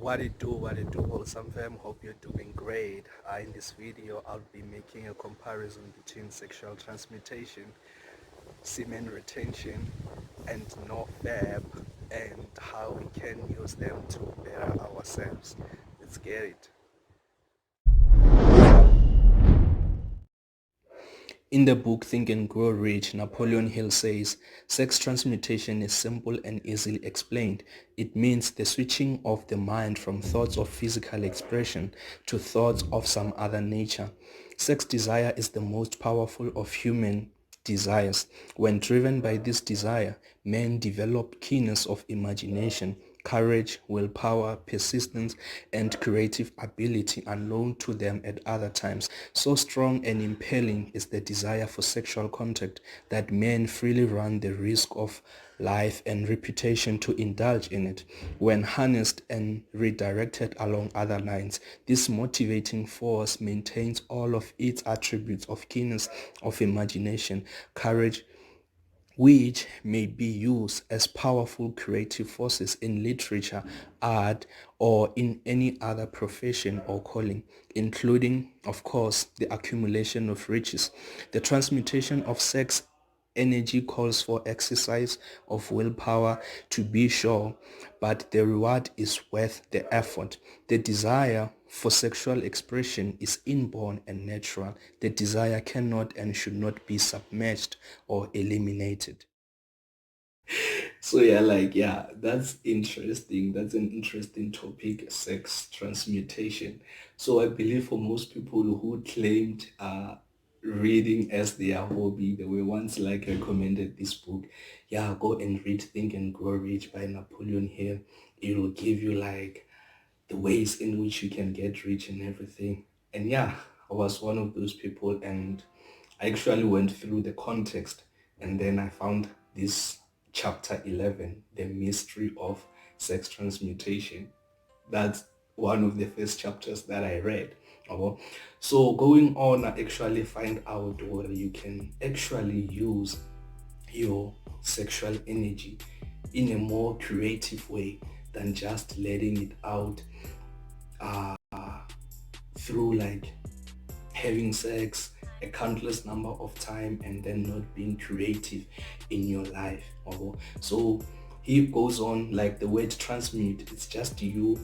What it do, awesome fam. Hope you're doing great. In this video, I'll be making a comparison between sexual transmutation, semen retention, and Nofap, and how we can use them to better ourselves. Let's get it. In the book Think and Grow Rich, Napoleon Hill says, sex transmutation is simple and easily explained. It means the switching of the mind from thoughts of physical expression to thoughts of some other nature. Sex desire is the most powerful of human desires. When driven by this desire, men develop keenness of imagination, courage, willpower, persistence, and creative ability unknown to them at other times. So strong and impelling is the desire for sexual contact that men freely run the risk of life and reputation to indulge in it. When harnessed and redirected along other lines, this motivating force maintains all of its attributes of keenness of imagination, courage, which may be used as powerful creative forces in literature, art, or in any other profession or calling, including, of course, the accumulation of riches. The transmutation of sex energy calls for exercise of willpower to be sure, but the reward is worth the effort. The desire for sexual expression is inborn and natural. The desire cannot and should not be submerged or eliminated. So yeah, that's interesting. That's an interesting topic, sex transmutation. So I believe for most people who claimed reading as their hobby, they were once like recommended this book. Yeah, go and read Think and Grow Rich by Napoleon Hill. It will give you like the ways in which you can get rich and everything. And yeah, I was one of those people, and I actually went through the context, and then I found this chapter 11, the mystery of sex transmutation. That's one of the first chapters that I read. So going on, I actually find out whether you can actually use your sexual energy in a more creative way than just letting it out uh, through like having sex a countless number of time and then not being creative in your life. So he goes on, like the word transmute, it's just you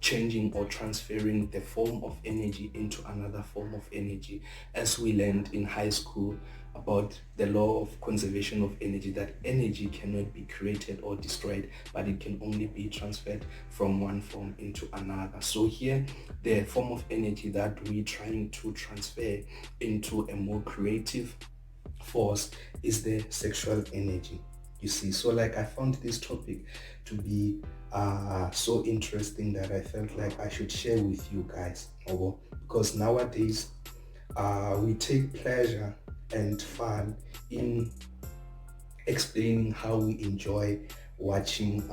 changing or transferring the form of energy into another form of energy. As we learned in high school about the law of conservation of energy, that energy cannot be created or destroyed, but it can only be transferred from one form into another. So here, the form of energy that we're trying to transfer into a more creative force is the sexual energy. You see, so like I found this topic to be so interesting that I felt like I should share with you guys. Because nowadays we take pleasure and fun in explaining how we enjoy watching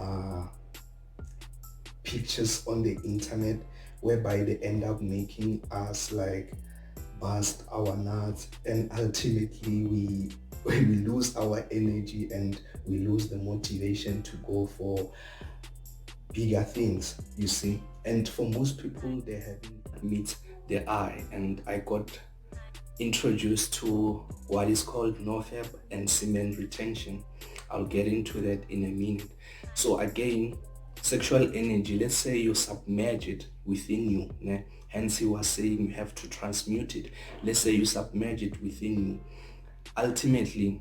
pictures on the internet, whereby they end up making us like bust our nuts, and ultimately we lose our energy and we lose the motivation to go for bigger things, you see. And for most people, they haven't met their eye, and I got introduced to what is called Nofap and Semen retention. I'll get into that in a minute. So again, sexual energy, let's say you submerge it within you, né? Hence he was saying you have to transmute it. Let's say you submerge it within you. Ultimately,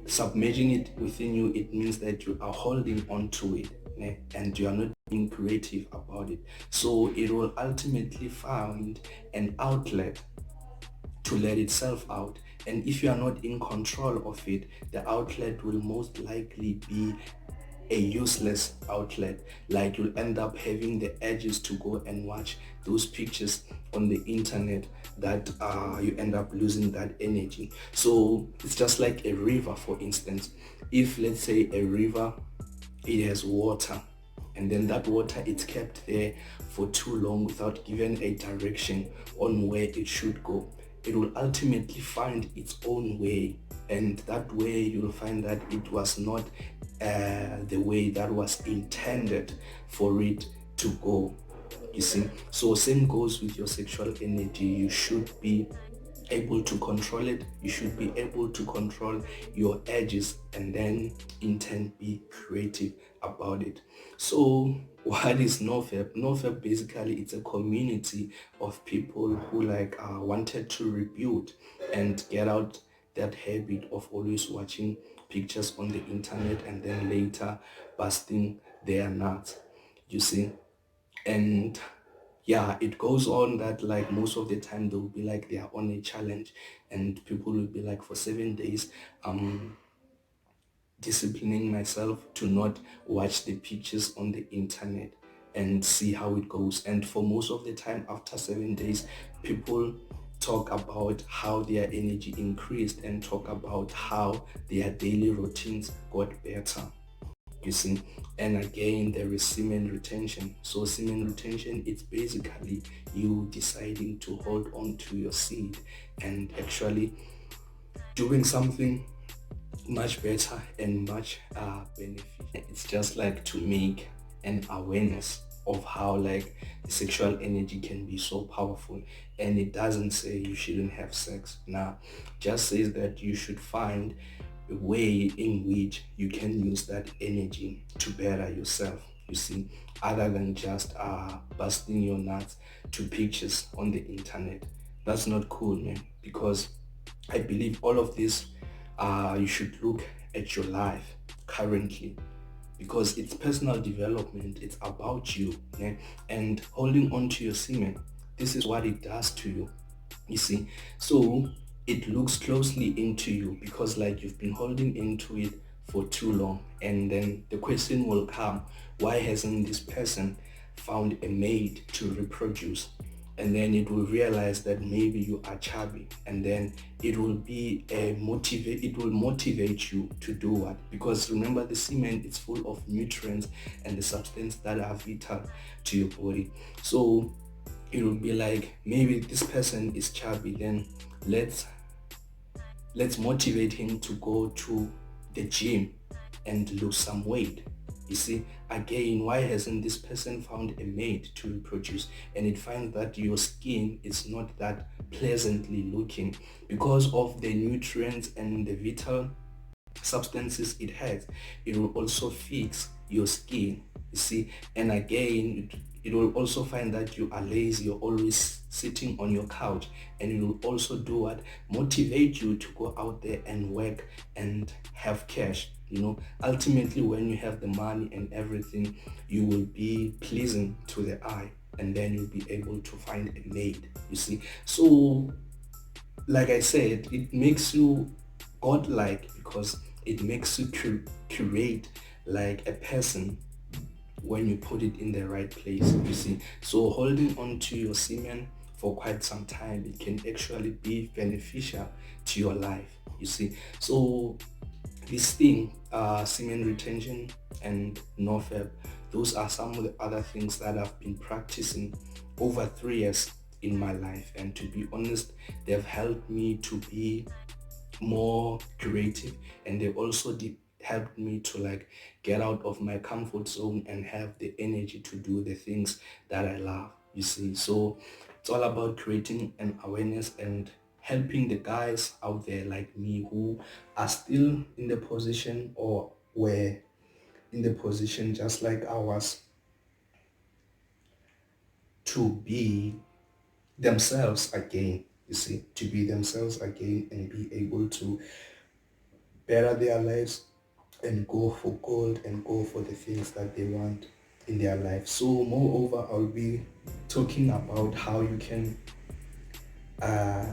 submerging it within you, it means that you are holding on to it, né? And you are not being creative about it. So it will ultimately find an outlet to let itself out. And if you are not in control of it, the outlet will most likely be a useless outlet. Like you'll end up having the urges to go and watch those pictures on the internet that you end up losing that energy. So it's just like a river, for instance. If let's say a river, it has water, and then that water is kept there for too long without giving a direction on where it should go, it will ultimately find its own way, and that way you'll find that it was not the way that was intended for it to go. You see, so same goes with your sexual energy. You should be able to control it. You should be able to control your edges, and then in turn be creative about it. So what is Nofap? Nofap basically it's a community of people who wanted to rebuild and get out that habit of always watching pictures on the internet and then later busting their nuts. You see, and yeah, it goes on that like most of the time they'll be like they are on a challenge, and people will be like, for 7 days disciplining myself to not watch the pictures on the internet and see how it goes. And for most of the time after 7 days, people talk about how their energy increased and talk about how their daily routines got better. You see, and again there is semen retention. So semen retention, it's basically you deciding to hold on to your seed and actually doing something much better and much beneficial. It's just like to make an awareness of how like the sexual energy can be so powerful. And it doesn't say you shouldn't have sex. Now, just says that you should find a way in which you can use that energy to better yourself. You see, other than just busting your nuts to pictures on the internet. That's not cool, man, because I believe all of this, you should look at your life currently, because it's personal development. It's about you, yeah? And holding on to your semen, this is what it does to you. You see, so it looks closely into you because like you've been holding into it for too long, and then the question will come, why hasn't this person found a mate to reproduce? And then it will realize that maybe you are chubby, and then it will be it will motivate you to do what, because remember the semen is full of nutrients and the substance that are vital to your body. So it will be like, maybe this person is chubby, then let's motivate him to go to the gym and lose some weight. You see, again, why hasn't this person found a mate to reproduce? And it finds that your skin is not that pleasantly looking because of the nutrients and the vital substances it has. It will also fix your skin, you see. And again, it will also find that you are lazy, you're always sitting on your couch, and it will also do what, motivate you to go out there and work and have cash. You know, ultimately when you have the money and everything, you will be pleasing to the eye, and then you'll be able to find a mate, you see. So like I said, it makes you godlike because it makes you curate like a person when you put it in the right place, you see. So holding on to your semen for quite some time, it can actually be beneficial to your life, you see. So this thing, semen retention and Nofap, those are some of the other things that I've been practicing over 3 years in my life, and to be honest, they've helped me to be more creative, and they also helped me to like get out of my comfort zone and have the energy to do the things that I love, you see. So it's all about creating an awareness and helping the guys out there like me who are still in the position or were in the position just like I was, to be themselves again, you see, to be themselves again and be able to better their lives and go for gold and go for the things that they want in their life. So moreover, I'll be talking about how you can uh,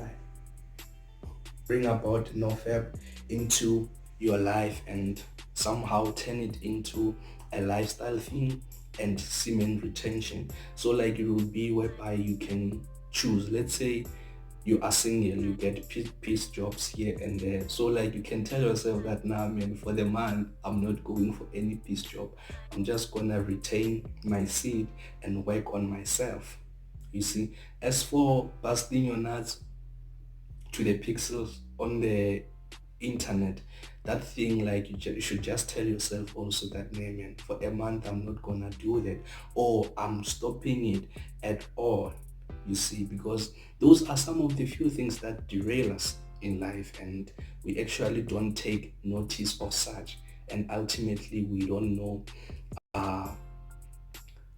bring about Nofap into your life and somehow turn it into a lifestyle thing and semen retention. So like it will be whereby you can choose, let's say you are single, you get piece jobs here and there. So like you can tell yourself that, nah man, for the month I'm not going for any piece job. I'm just gonna retain my seed and work on myself. You see, as for busting your nuts to the pixels on the internet, that thing, like you should just tell yourself also that, man, for a month I'm not gonna do that, or I'm stopping it at all. You see, because those are some of the few things that derail us in life, and we actually don't take notice of such, and ultimately we don't know uh,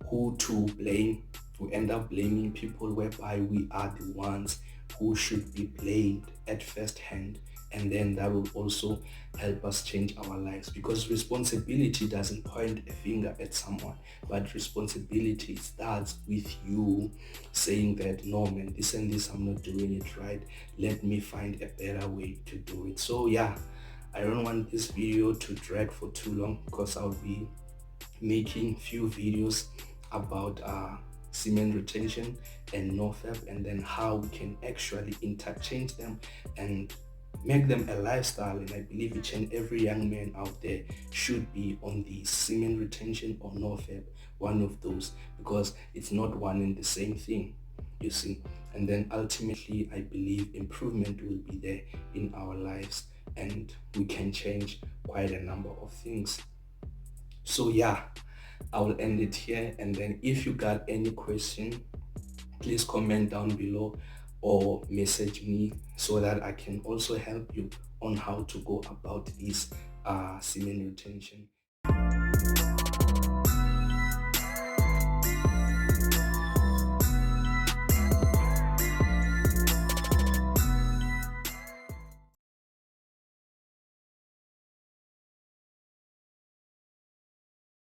who to blame. We end up blaming people whereby we are the ones who should be blamed at first hand, and then that will also help us change our lives, because responsibility doesn't point a finger at someone, but responsibility starts with you saying that, no man, this and this, I'm not doing it right, let me find a better way to do it. So yeah, I don't want this video to drag for too long, because I'll be making few videos about semen retention and Nofap, and then how we can actually interchange them and make them a lifestyle. And I believe each and every young man out there should be on the semen retention or Nofap, one of those, because it's not one and the same thing, you see. And then ultimately I believe improvement will be there in our lives, and we can change quite a number of things. So yeah, I will end it here, and then if you got any question, please comment down below or message me, so that I can also help you on how to go about this semen retention.